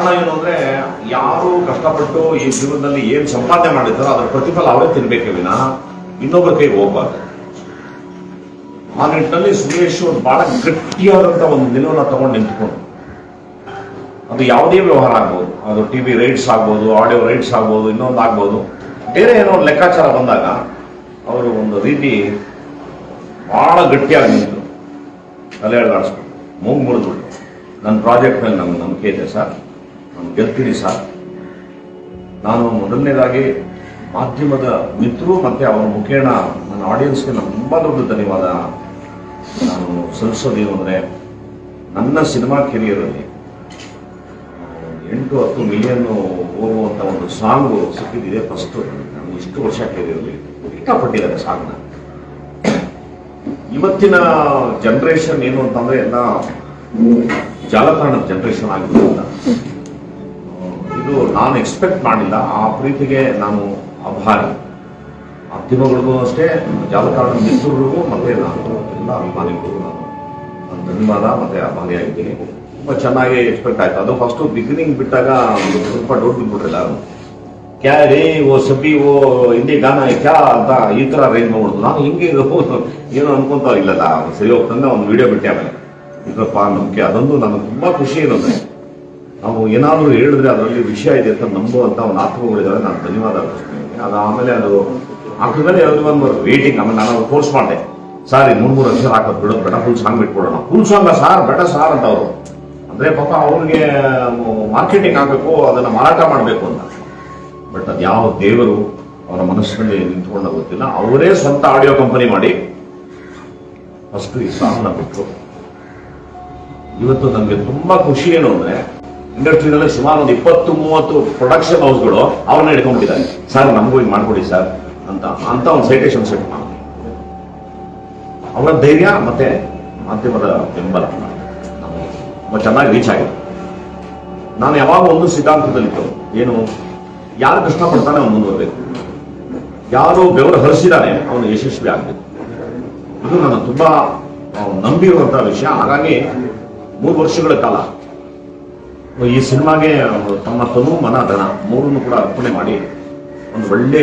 ಕಾರಣ ಏನು ಅಂದ್ರೆ ಯಾರು ಕಷ್ಟಪಟ್ಟು ಈ ಜೀವನದಲ್ಲಿ ಏನ್ ಸಂಪಾದನೆ ಮಾಡಿರ್ತಾರೋ ಅದರ ಪ್ರತಿಫಲ ಅವರೇ ತಿನ್ಬೇಕೆ ವಿನಃ ಇನ್ನೊಬ್ಬರ ಕೈಗೆ ಹೋಗ್ಬಾರ್ದು. ಆ ನಿಟ್ಟಿನಲ್ಲಿ ಸುರೇಶ್ ಒಂದು ಬಹಳ ಗಟ್ಟಿಯಾದಂತ ಒಂದು ನಿಲುವನ್ನು ತಗೊಂಡು ನಿಂತ್ಕೊಂಡು, ಅದು ಯಾವುದೇ ವ್ಯವಹಾರ ಆಗ್ಬೋದು, ಅದು ಟಿವಿ ರೈಟ್ಸ್ ಆಗ್ಬೋದು, ಆಡಿಯೋ ರೈಟ್ಸ್ ಆಗ್ಬೋದು, ಇನ್ನೊಂದು ಆಗ್ಬೋದು, ಬೇರೆ ಏನೋ ಒಂದು ಲೆಕ್ಕಾಚಾರ ಬಂದಾಗ ಅವರು ಒಂದು ರೀತಿ ಬಹಳ ಗಟ್ಟಿಯಾಗಿ ನಿಂತು ತಲೆ ಎಳ್ದಾಡಿಸ್ಬಿಟ್ಟು ಮೂಗು ಮುರಿದ್ಬಿಟ್ಟು, ನನ್ನ ಪ್ರಾಜೆಕ್ಟ್ ಮೇಲೆ ನಮ್ಗೆ ನಂಬಿಕೆ ಇದೆ ಸರ್, ನಾನು ಗೆಲ್ತೀನಿ ಸರ್. ನಾನು ಮೊದಲನೇದಾಗಿ ಮಾಧ್ಯಮದ ಮಿತ್ರರು ಮತ್ತೆ ಅವರ ಮುಖೇಣ ನನ್ನ ಆಡಿಯನ್ಸ್ಗೆ ನಾನು ತುಂಬಾ ದೊಡ್ಡ ಧನ್ಯವಾದ ನಾನು ಸಲ್ಲಿಸೋದೇನು ಅಂದರೆ, ನನ್ನ ಸಿನಿಮಾ ಕೆರಿಯರಲ್ಲಿ 8-10 ಮಿಲಿಯನ್ ಹೋಗುವಂಥ ಒಂದು ಸಾಂಗು ಸಿಕ್ಕಿದೆ ಫಸ್ಟ್. ನಾನು ಇಷ್ಟು ವರ್ಷ ಕೆರಿಯರಲ್ಲಿ ಇಷ್ಟಪಟ್ಟಿದ್ದಾರೆ ಸಾಂಗ್ನ. ಇವತ್ತಿನ ಜನರೇಷನ್ ಏನು ಅಂತಂದ್ರೆ ಎಲ್ಲ ಜಾಲತಾಣದ ಜನರೇಷನ್ ಆಗಿರೋದ್ರಿಂದ ಇದು ನಾನು ಎಕ್ಸ್ಪೆಕ್ಟ್ ಮಾಡಿಲ್ಲ. ಆ ಪ್ರೀತಿಗೆ ನಾನು ಆಭಾರಿ. ಮಾಧ್ಯಮಗಳಿಗೂ ಅಷ್ಟೇ, ಜಾಲತಾಣದ ಮಿತ್ರರಿಗೂ ಮತ್ತೆ ನಾನು ಎಲ್ಲ ಅಭಿಮಾನಿಗಳಿಗೂ ನಾನು ಧನ್ಯವಾದ ಮತ್ತೆ ಆಭಾರಿಯಾಗಿದ್ದೀನಿ. ತುಂಬ ಚೆನ್ನಾಗಿ ಎಕ್ಸ್ಪೆಕ್ಟ್ ಆಯ್ತು. ಅದು ಫಸ್ಟ್ ಬಿಗಿನಿಂಗ್ ಬಿಟ್ಟಾಗ ಸ್ವಲ್ಪ ಡೌಟ್ ಬಿಟ್ಬಿಟ್ರಿಲ್ಲ, ಕ್ಯಾ ರೇ ಓ ಸಬಿ ಓ ಹಿಂದಿ ಗಾನ ಕ್ಯಾ ಅಂತ ಈ ತರ ರೇಂಜ್ ಮಾಡ್ಬಿಡ್ತು. ನಾನು ಹಿಂಗೆ ಏನೋ ಅನ್ಕೊಂತ ಇಲ್ಲಲ್ಲ, ಸರಿ ಹೋಗ್ತಂದ್ರೆ ಒಂದು ವಿಡಿಯೋ ಬಿಟ್ಟೆ. ಆಮೇಲೆ ಇದ್ರಪ್ಪ ನಂಬಿಕೆ, ಅದೊಂದು ನನಗೆ ತುಂಬಾ ಖುಷಿ ಏನಂದ್ರೆ, ನಾವು ಏನಾದರೂ ಹೇಳಿದ್ರೆ ಅದರಲ್ಲಿ ವಿಷಯ ಇದೆ ಅಂತ ನಂಬುವಂತ ಒಂದು ಆತ್ಮಗಳಿದ್ದಾರೆ. ನಾನು ಧನ್ಯವಾದ ಅರ್ಪಿಸ್ತೀನಿ. ಅದು ಆಮೇಲೆ ಅದು ಹಾಕಿದ್ಮೇಲೆ ಒಂದು ವೇಟಿಂಗ್. ಆಮೇಲೆ ನಾನು ಫೋರ್ಸ್ ಮಾಡಿದೆ, ಸರ್ ಈ 3 ಅಕ್ಷರ ಹಾಕೋದು ಬಿಡೋದು ಬೇಡ, ಫುಲ್ ಸಾಂಗ್ ಬಿಟ್ಕೊಡೋಣ. ಫುಲ್ ಸಾಂಗ್ ಸಾರ್ ಬೇಡ ಸಾರ್ ಅಂತ ಅವರು ಅಂದ್ರೆ ಪಾಪ ಅವ್ರಿಗೆ ಮಾರ್ಕೆಟಿಂಗ್ ಆಗಬೇಕು, ಅದನ್ನ ಮಾರಾಟ ಮಾಡಬೇಕು ಅಂತ. ಬಟ್ ಅದು ಯಾವ ದೇವರು ಅವರ ಮನಸ್ಸಿನಲ್ಲಿ ನಿಂತ್ಕೊಂಡ ಗೊತ್ತಿಲ್ಲ. ಅವರೇ ಸ್ವಂತ ಆಡಿಯೋ ಕಂಪನಿ ಮಾಡಿ ಫಸ್ಟ್ ಈ ಸಾಂಗ್ನ ಬಿಟ್ಟರು. ಇವತ್ತು ನನಗೆ ತುಂಬಾ ಖುಷಿ ಏನು ಅಂದ್ರೆ, ಇಂಡಸ್ಟ್ರಿನಲ್ಲಿ ಸುಮಾರು ಒಂದು 20-30 ಪ್ರೊಡಕ್ಷನ್ ಹೌಸ್ಗಳು ಅವ್ರನ್ನ ಹಿಡ್ಕೊಂಡ್ಬಿಟ್ಟಿದ್ದಾರೆ. ಸರ್ ನಮಗೂ ಹಿಂಗೆ ಮಾಡ್ಕೊಡಿ ಸರ್ ಅಂತ ಒಂದು ಸೈಟೇಷನ್ ಸೆಟ್ ಮಾಡಿ, ಅವರ ಧೈರ್ಯ ಮತ್ತೆ ಮಾಧ್ಯಮದ ಬೆಂಬಲ ನಮಗೆ ತುಂಬ ಚೆನ್ನಾಗಿ ರೀಚ್ ಆಗಿದೆ. ನಾನು ಯಾವಾಗ ಒಂದು ಸಿದ್ಧಾಂತದಲ್ಲಿತ್ತು, ಏನು ಯಾರು ಕಷ್ಟಪಡ್ತಾನೆ ಅವನು ಮುಂದುವರಬೇಕು, ಯಾರು ಬೆವರು ಹರಿಸಿದಾನೆ ಅವನು ಯಶಸ್ವಿ ಆಗಬೇಕು. ಇದು ನಾನು ತುಂಬಾ ನಂಬಿರುವಂತಹ ವಿಷಯ. ಹಾಗಾಗಿ 3 ವರ್ಷಗಳ ಕಾಲ ಈ ಸಿನಿಮಾಗೆ ತಮ್ಮ ತನು ಮನ ಧನ 3 ಕೂಡ ಅರ್ಪಣೆ ಮಾಡಿ ಒಂದು ಒಳ್ಳೆ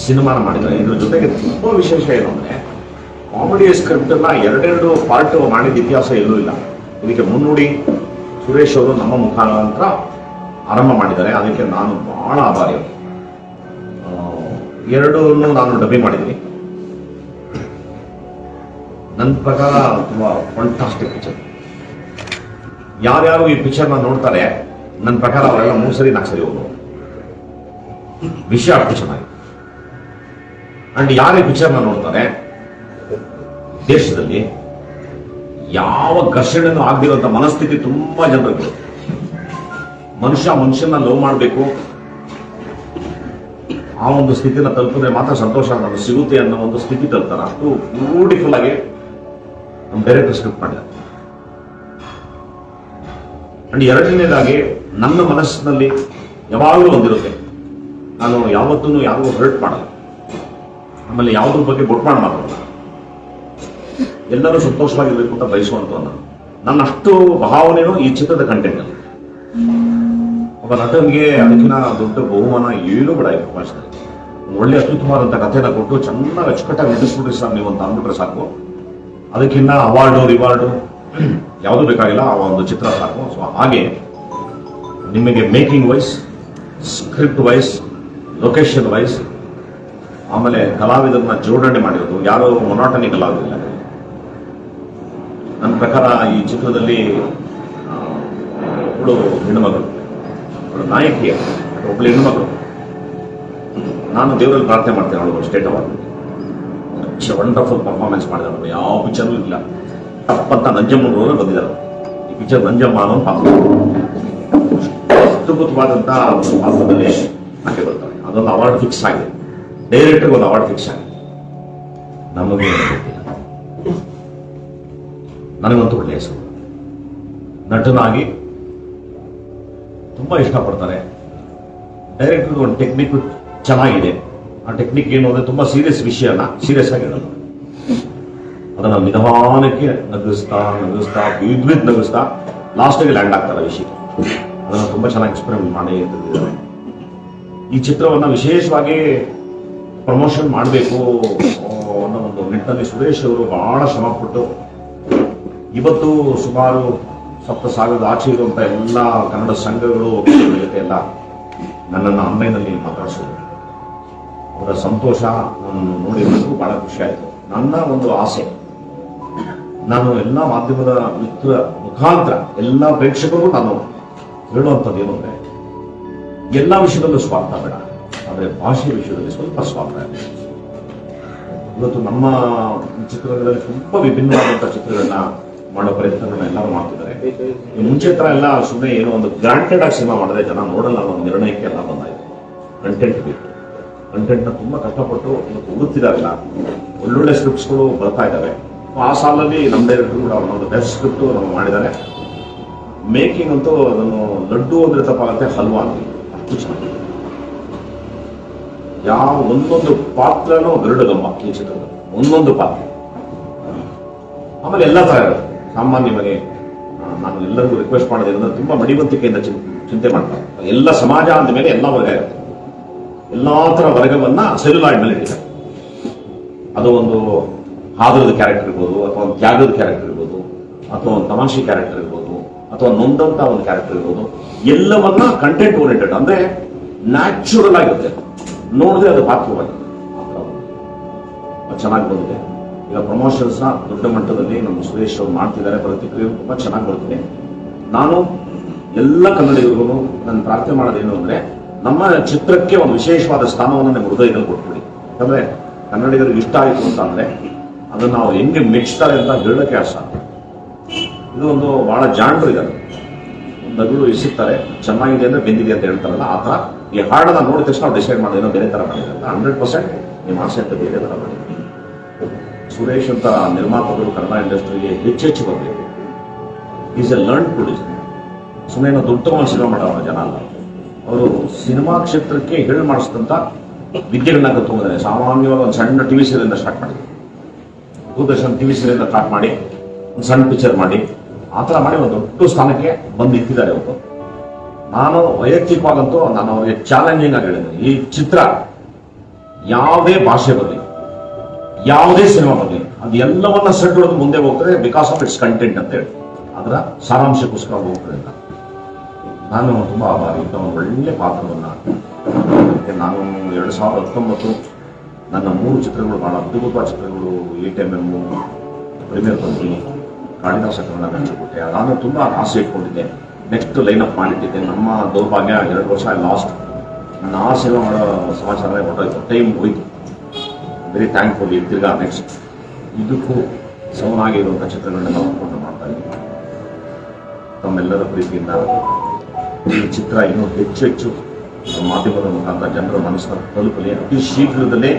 ಸಿನಿಮಾನ ಮಾಡಿದ್ದಾರೆ. ಇದ್ರ ಜೊತೆಗೆ ತುಂಬಾ ವಿಶೇಷ ಏನು ಅಂದ್ರೆ, ಕಾಮಿಡಿ ಸ್ಕ್ರಿಪ್ಟ್ ಅನ್ನ 2 ಪಾರ್ಟ್ ಮಾಡಿದ ಇತಿಹಾಸ ಎಲ್ಲೂ ಇಲ್ಲ. ಇದಕ್ಕೆ ಮುನ್ನುಡಿ ಸುರೇಶ್ ಅವರು ನಮ್ಮ ಮುಖಾಂತರ ಆರಂಭ ಮಾಡಿದ್ದಾರೆ. ಅದಕ್ಕೆ ನಾನು ಬಹಳ ಆಭಾರಿ. 2 ನಾನು ಡಬ್ಬಿಂಗ್ ಮಾಡಿದ್ದೀನಿ. ನನ್ನ ಪ್ರಕಾರ ತುಂಬಾ ಫಂಟಾಸ್ಟಿಕ್ ಪಿಕ್ಚರ್. ಯಾರ್ಯಾರು ಈ ಪಿಕ್ಚರ್ನ ನೋಡ್ತಾರೆ, ನನ್ನ ಪ್ರಕಾರ ಅವರೆಲ್ಲ 3 ಸರಿ 4 ಸರಿ ಹೋಗೋದು. ವಿಷಯ ಅಷ್ಟು ಚೆನ್ನಾಗಿದೆ. ಅಂಡ್ ಯಾರು ಈ ಪಿಕ್ಚರ್ನ ನೋಡ್ತಾರೆ, ದೇಶದಲ್ಲಿ ಯಾವ ಘರ್ಷಣೆನೂ ಆಗದಿರುವಂತ ಮನಸ್ಥಿತಿ ತುಂಬಾ ಜನರಿಗೆ. ಮನುಷ್ಯನ ಲವ್ ಮಾಡಬೇಕು, ಆ ಒಂದು ಸ್ಥಿತಿನ ತಲುಪಿದ್ರೆ ಮಾತ್ರ ಸಂತೋಷ ನಮಗೆ ಸಿಗುತ್ತೆ ಅನ್ನೋ ಒಂದು ಸ್ಥಿತಿ ತಲುಪ್ತಾರೆ. ಅಷ್ಟು ಬ್ಯೂಟಿಫುಲ್ ಆಗಿ ನಮ್ಮ ಡೈರೆಕ್ಟರ್ ಸ್ಕ್ರಿಪ್ಟ್ ಮಾಡಿದ್ದಾರೆ. ಅಂಡ್ 2ನೇದಾಗಿ ನನ್ನ ಮನಸ್ಸಿನಲ್ಲಿ ಯಾವಾಗಲೂ ಒಂದಿರುತ್ತೆ, ನಾನು ಯಾವತ್ತೂ ಯಾರಿಗೂ ಹರ್ಟ್ ಮಾಡಲ್ಲ. ಆಮೇಲೆ ಯಾವುದ್ರ ಬಗ್ಗೆ ಬೊಟ್ಟು ಮಾಡಿ ಮಾತಾಡಲ್ಲ. ಎಲ್ಲರೂ ಸಂತೋಷವಾಗಿರ್ಬೇಕು ಅಂತ ಬಯಸುವಂತ ನನ್ನಷ್ಟು ಭಾವನೆಯೂ ಈ ಚಿತ್ರದ ಕಂಟೆಂಟ್ ಅಲ್ಲಿ. ಒಬ್ಬ ನಟನಿಗೆ ಅದಕ್ಕಿಂತ ದೊಡ್ಡ ಬಹುಮಾನ ಏನೂ ಬೇಡ. ಈ ಪ್ರಪಂಚದಲ್ಲಿ ಒಂದು ಒಳ್ಳೆ ಅತ್ಯುತ್ತಮವಾದಂಥ ಕಥೆನ ಕೊಟ್ಟು ಚೆನ್ನಾಗಿ ಅಚ್ಚುಕಟ್ಟಾಗಿ ನಟಿಸ್ಬಿಟ್ರಿ ಸರ್ ನೀವು ಅಂತ ಅಂದ್ಬಿಟ್ರೆ ಸಾಕು. ಅದಕ್ಕಿಂತ ಅವಾರ್ಡು ರಿವಾರ್ಡು ಯಾವುದೂ ಬೇಕಾಗಿಲ್ಲ, ಆ ಒಂದು ಚಿತ್ರ ಸಾಕು. ಸೊ ಹಾಗೆ ನಿಮಗೆ making wise, script wise, location wise, ಆಮೇಲೆ ಕಲಾವಿದರನ್ನ ಜೋಡಣೆ ಮಾಡಿರೋದು, ಯಾರೋ ಮೊನಾಟನಿ ಕಲಾವಿದಿಲ್ಲ. ನನ್ನ ಪ್ರಕಾರ ಈ ಚಿತ್ರದಲ್ಲಿ ಒಬ್ಬಳು ಹೆಣ್ಣುಮಗಳು, ಒಬ್ಬಳು ನಾಯಕಿ, ಒಬ್ಬಳು ಹೆಣ್ಣುಮಗಳು. ನಾನು ದೇವರಲ್ಲಿ ಪ್ರಾರ್ಥನೆ ಮಾಡ್ತೇನೆ ಅವಳು ಸ್ಟೇಟ್ ಅವಾರ್ಡ್ ವಂಡರ್ಫುಲ್ ಪರ್ಫಾರ್ಮೆನ್ಸ್ ಮಾಡಿದ್ದಾರೆ. ಯಾವ ಪಿಕ್ಚರ್ನೂ ಇಲ್ಲ ತಪ್ಪಂತ ನಂಜಮ್ಮನವರು ಬಂದಿದ್ದಾರೆ. ಈ ಪಿಕ್ಚರ್ ನಂಜಮ್ಮ ಅನ್ನೋ ಪಾತ್ರ ಅದ್ಭುತವಾದಂಥ ಪಾತ್ರದಲ್ಲಿ ಆಕೆ ಬರ್ತಾರೆ. ಅದೊಂದು ಅವಾರ್ಡ್ ಫಿಕ್ಸ್ ಆಗಿದೆ, ಡೈರೆಕ್ಟರ್ಗೆ ಒಂದು ಅವಾರ್ಡ್ ಫಿಕ್ಸ್ ಆಗಿದೆ. ನಮಗೆ ಗೊತ್ತಿಲ್ಲ. ನನಗಂತೂ ಒಳ್ಳೆಯ ಹೆಸರು. ನಟನಾಗಿ ತುಂಬಾ ಇಷ್ಟಪಡ್ತಾರೆ. ಡೈರೆಕ್ಟರ್ ಒಂದು ಟೆಕ್ನಿಕ್ ಚೆನ್ನಾಗಿದೆ. ಆ ಟೆಕ್ನಿಕ್ ಏನು ಅಂದ್ರೆ ತುಂಬಾ ಸೀರಿಯಸ್ ವಿಷಯನ ಸೀರಿಯಸ್ ಆಗಿ ಹೇಳೋದು, ಅದನ್ನ ನಿಧಾನಕ್ಕೆ ನಗಿಸ್ತಾ ವಿದ್ಯುತ್ ನಗಿಸ್ತಾ ಲಾಸ್ಟಿಗೆ ಲ್ಯಾಂಡ್ ಆಗ್ತಾರೆ ವಿಷಯ. ಅದನ್ನು ತುಂಬ ಚೆನ್ನಾಗಿ ಎಕ್ಸ್ಪೆರಿಮೆಂಟ್ ಮಾಡಿ ತೆಗೆದಿದ್ದಾರೆ. ಈ ಚಿತ್ರವನ್ನು ವಿಶೇಷವಾಗಿ ಪ್ರಮೋಷನ್ ಮಾಡಬೇಕು ಅನ್ನೋ ಒಂದು ನಿಟ್ಟಿನಲ್ಲಿ ಸುರೇಶ್ ಅವರು ಬಹಳ ಶ್ರಮಪಟ್ಟು ಇವತ್ತು ಸುಮಾರು 7,000 ಆಚೆ ಇರುವಂಥ ಎಲ್ಲ ಕನ್ನಡ ಸಂಘಗಳು ಜೊತೆ ಎಲ್ಲ ನನ್ನನ್ನು ಆನ್ಲೈನಲ್ಲಿ ಮಾತಾಡಿಸೋದು, ಅವರ ಸಂತೋಷ ನಾನು ನೋಡಿರೋದು ಬಹಳ ಖುಷಿ ಆಯಿತು. ನನ್ನ ಒಂದು ಆಸೆ, ನಾನು ಎಲ್ಲ ಮಾಧ್ಯಮದ ಮುಖಾಂತರ ಎಲ್ಲ ಪ್ರೇಕ್ಷಕರಿಗೂ ನಾನು ಹೇಳುವಂಥದ್ದು ಏನು ಅಂದರೆ, ಎಲ್ಲ ವಿಷಯದಲ್ಲೂ ಸ್ವಾರ್ಥ ಬೇಡ, ಆದರೆ ಭಾಷೆ ವಿಷಯದಲ್ಲಿ ಸ್ವಲ್ಪ ಸ್ವಾರ್ಥ ಇದೆ. ಇವತ್ತು ನಮ್ಮ ಚಿತ್ರಗಳಲ್ಲಿ ತುಂಬ ವಿಭಿನ್ನವಾದಂಥ ಚಿತ್ರಗಳನ್ನ ಮಾಡೋ ಪ್ರಯತ್ನಗಳನ್ನ ಎಲ್ಲರೂ ಮಾಡ್ತಿದ್ದಾರೆ. ಈ ಮುಂಚೆ ಥರ ಎಲ್ಲ ಸುಮ್ಮನೆ ಏನೋ ಒಂದು ಗ್ರಾಂಟೆಡ್ ಆಗಿ ಸಿನಿಮಾ ಮಾಡದೆ ಜನ ನೋಡಲ್ಲ ಅನ್ನೋ ಒಂದು ನಿರ್ಣಯಕ್ಕೆ ಎಲ್ಲ ಬಂದಾಯಿತು. ಕಂಟೆಂಟ್ ಬೇಕು, ಕಂಟೆಂಟ್ನ ತುಂಬ ಕಷ್ಟಪಟ್ಟು ಇವತ್ತು ಹುಡುಕ್ತಿದಾರಲ್ಲ, ಒಳ್ಳೊಳ್ಳೆ ಸ್ಕ್ರಿಪ್ಟ್ಸ್ಗಳು ಬರ್ತಾ ಇದ್ದಾವೆ. ಆ ಸಾಲಲ್ಲಿ ನಮ್ಮ ಡೈರೆಕ್ಟರ್ ಕೂಡ ಒಂದು ಬೆಸ್ಟ್ ಸ್ಕ್ರಿಪ್ಟು ನಾವು ಮಾಡಿದ್ದಾರೆ. ಮೇಕಿಂಗ್ ಅಂತೂ ಅದನ್ನು ಲಡ್ಡು ಅಂದ್ರೆ ತಪ್ಪಾಗುತ್ತೆ, ಹಲ್ವಾ ಅಂತ ಅಷ್ಟು ಚೆನ್ನಾಗಿ. ಯಾವ ಒಂದೊಂದು ಪಾತ್ರನೂ ಗರುಡಗಮ್ಮ ಈ ಚಿತ್ರದ ಒಂದೊಂದು ಪಾತ್ರ. ಆಮೇಲೆ ಎಲ್ಲ ಥರ ಇರುತ್ತೆ. ಸಾಮಾನ್ಯವಾಗಿ ನಾನು ಎಲ್ಲರಿಗೂ ರಿಕ್ವೆಸ್ಟ್ ಮಾಡೋದ್ರಿಂದ ತುಂಬ ಮಡಿವಂತಿಕೆಯಿಂದ ಚಿಂತೆ ಮಾಡ್ತಾರೆ. ಎಲ್ಲ ಸಮಾಜ ಅಂದ ಮೇಲೆ ಎಲ್ಲ ವರ್ಗ ಇರುತ್ತೆ. ಎಲ್ಲ ಥರ ವರ್ಗವನ್ನ ಸೆಲ್ಯುಲಾಯ್ಡ್ ಮೇಲೆ ಇಟ್ಟಿದ್ದಾರೆ. ಅದು ಒಂದು ಹಾದರದ ಕ್ಯಾರೆಕ್ಟರ್ ಇರ್ಬೋದು, ಅಥವಾ ಒಂದು ತ್ಯಾಗದ ಕ್ಯಾರೆಕ್ಟರ್ ಇರ್ಬೋದು, ಅಥವಾ ಒಂದು ತಮಾಷೆ ಕ್ಯಾರೆಕ್ಟರ್ ಇರ್ಬೋದು, ಅಥವಾ ನೊಂದಂತ ಒಂದು ಕ್ಯಾರೆಕ್ಟರ್ ಇರ್ಬೋದು, ಎಲ್ಲವನ್ನ ಕಂಟೆಂಟ್ ಓರಿಯೆಂಟೆಡ್ ಅಂದ್ರೆ ನ್ಯಾಚುರಲ್ ಆಗಿರುತ್ತೆ. ನೋಡಿದ್ರೆ ಅದು ಪಾತ್ರವಾಗಿದೆ. ಚೆನ್ನಾಗಿ ಬಂದಿದೆ. ಈಗ ಪ್ರಮೋಷನ್ಸ್ ನ ದೊಡ್ಡ ಮಟ್ಟದಲ್ಲಿ ನಮ್ಮ ಸುರೇಶ್ ಅವರು ಮಾಡ್ತಿದ್ದಾರೆ. ಪ್ರತಿಕ್ರಿಯೆ ತುಂಬಾ ಚೆನ್ನಾಗಿ ಬರುತ್ತಿದೆ. ನಾನು ಎಲ್ಲ ಕನ್ನಡಿಗರಿಗೂ ನಾನು ಪ್ರಾರ್ಥನೆ ಮಾಡೋದೇನು ಅಂದ್ರೆ, ನಮ್ಮ ಚಿತ್ರಕ್ಕೆ ಒಂದು ವಿಶೇಷವಾದ ಸ್ಥಾನವನ್ನು ನಿಮ್ಮ ಹೃದಯದಲ್ಲಿ ಕೊಟ್ಬಿಡಿ. ಯಾಕಂದ್ರೆ ಕನ್ನಡಿಗರಿಗೆ ಇಷ್ಟ ಆಯಿತು ಅಂತ ಅಂದ್ರೆ ಅದನ್ನ ನಾವು ಹೆಂಗೆ ಮೆಚ್ತಾರೆ ಅಂತ ಹೇಳಕ್ಕೆ ಅಸಾಧ್ಯ. ಇದು ಒಂದು ಬಹಳ ಜಾಣರು ಇದ್ದಾರೆ. ನಗುಳು ಇಸಿರ್ತಾರೆ, ಚೆನ್ನಾಗಿದೆ ಅಂದ್ರೆ ಬೆಂದಿದೆ ಅಂತ ಹೇಳ್ತಾರಲ್ಲ, ಆ ಥರ ಈ ಹಾಡನ್ನ ನೋಡಿದ ತಕ್ಷಣ ನಾವು ಡಿಸೈಡ್ ಮಾಡೋದೇನೋ ಬೇರೆ ಥರ ಮಾಡಿದ್ರೆ 100% ನಿಮ್ಮ ಆಸೆ ಅಂತ ಬೇರೆ ಥರ ಮಾಡಿ. ಸುರೇಶ್ ಅಂತ ನಿರ್ಮಾಪಕರು ಕನ್ನಡ ಇಂಡಸ್ಟ್ರಿಗೆ ಹೆಚ್ಚೆಚ್ಚು ಬರಬೇಕು. Is A learn producer. ಸುಮ್ಮನೆ ದೊಡ್ಡ ಸಿನಿಮಾ ಮಾಡೋ ಜನ ಅಲ್ಲ. ಅವರು ಸಿನಿಮಾ ಕ್ಷೇತ್ರಕ್ಕೆ ಹೇಳಿ ಮಾಡಿಸಿದಂಥ ವಿದ್ಯೆಗಳನ್ನ ಕಲ್ತ್ಕೊಂಡಿದ್ದಾರೆ. ಸಾಮಾನ್ಯವಾಗಿ ಒಂದು ಸಣ್ಣ ಟಿವಿ ಸೀರಿಯಲ್ ಸ್ಟಾರ್ಟ್ ಮಾಡಿದ್ರು, ದೂರದರ್ಶನ್ ಟಿವಿ ಸೀರಿಯಲ್ ಸ್ಟಾರ್ಟ್ ಮಾಡಿ ಒಂದು ಸಣ್ಣ ಪಿಕ್ಚರ್ ಮಾಡಿ ಆ ಥರ ಮಾಡಿ ಒಂದು ದೊಡ್ಡ ಸ್ಥಾನಕ್ಕೆ ಬಂದು ನಿಂತಿದ್ದಾರೆ ಅವರು. ನಾನು ವೈಯಕ್ತಿಕವಾಗಂತೂ ನಾನು ಅವರಿಗೆ ಚಾಲೆಂಜಿಂಗ್ ಆಗಿ ಹೇಳಿದ್ದೇನೆ, ಈ ಚಿತ್ರ ಯಾವುದೇ ಭಾಷೆ ಬರಲಿ, ಯಾವುದೇ ಸಿನಿಮಾ ಬರಲಿ, ಅದು ಎಲ್ಲವನ್ನ ಸೆಟ್ ಹೊಡೆದು ಮುಂದೆ ಹೋಗ್ತದೆ ಬಿಕಾಸ್ ಆಫ್ ಇಟ್ಸ್ ಕಂಟೆಂಟ್ ಅಂತ ಹೇಳಿ, ಅದರ ಸಾರಾಂಶಕ್ಕೋಸ್ಕರ ಹೋಗ್ತದೆ ಅಂತ. ನಾನು ತುಂಬಾ ಆಭಾರಿ. ಇಂಥ ಒಂದು ಒಳ್ಳೆ ಪಾತ್ರವನ್ನ ನಾನು 2019 ನನ್ನ 3 ಚಿತ್ರಗಳು ಬಹಳ ಅದ್ಭುತವಾದ ಚಿತ್ರಗಳು, 8mm, premier company, Kalidasa Kannada ಮೆಚ್ಚುಕೊಟ್ಟೆ. ನಾನು ತುಂಬಾ ಆಸೆ ಇಟ್ಕೊಂಡಿದ್ದೆ, ನೆಕ್ಸ್ಟ್ ಲೈನ್ ಅಪ್ ಮಾಡಿಟ್ಟಿದ್ದೆ. ನಮ್ಮ ದೌರ್ಭಾಗ್ಯ 2 ವರ್ಷ ಲಾಸ್ಟ್. ನಾನು ಆ ಸಿನಿಮಾ ಮಾಡೋ ಸಮಾಚಾರನೇ ಹೊರಟೋಯ್ತು, ಟೈಮ್ ಹೋಯ್ತು. Very thankful. ತಿರ್ಗಾ ನೆಕ್ಸ್ಟ್ ಇದಕ್ಕೂ ಸಮನಾಗಿರುವಂಥ ಚಿತ್ರಗಳನ್ನೆಲ್ಲ ಹೊಂದ್ಕೊಂಡು ಮಾಡ್ತಾ ಇದ್ದೀನಿ. ತಮ್ಮೆಲ್ಲರ ಪ್ರೀತಿಯಿಂದ ಈ ಚಿತ್ರ ಇನ್ನೂ ಹೆಚ್ಚು ಮಾಧ್ಯಮದ ಮುಖಾಂತರ ಜನರ ಮನಸ್ಸನ್ನು ತಲುಪಲಿ. ಅತಿ ಶೀಘ್ರದಲ್ಲೇ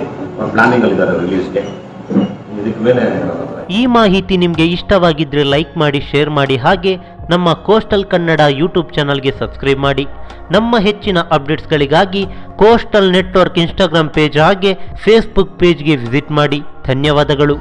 ಪ್ಲಾನಿಂಗ್ ಅಲ್ಲಿದ್ದಾರೆ ರಿಲೀಸ್ಗೆ. ಇದಕ್ಕೆ ಮೇಲೆ ಈ ಮಾಹಿತಿ ನಿಮಗೆ ಇಷ್ಟವಾಗಿದ್ದರೆ ಲೈಕ್ ಮಾಡಿ, ಶೇರ್ ಮಾಡಿ, ಹಾಗೆ ನಮ್ಮ ಕೋಸ್ಟಲ್ ಕನ್ನಡ ಯೂಟ್ಯೂಬ್ ಚಾನಲ್ಗೆ ಸಬ್ಸ್ಕ್ರೈಬ್ ಮಾಡಿ. ನಮ್ಮ ಹೆಚ್ಚಿನ ಅಪ್ಡೇಟ್ಸ್ಗಳಿಗಾಗಿ ಕೋಸ್ಟಲ್ ನೆಟ್ವರ್ಕ್ ಇನ್ಸ್ಟಾಗ್ರಾಮ್ ಪೇಜ್ ಹಾಗೆ ಫೇಸ್ಬುಕ್ ಪೇಜ್ಗೆ ವಿಸಿಟ್ ಮಾಡಿ. ಧನ್ಯವಾದಗಳು.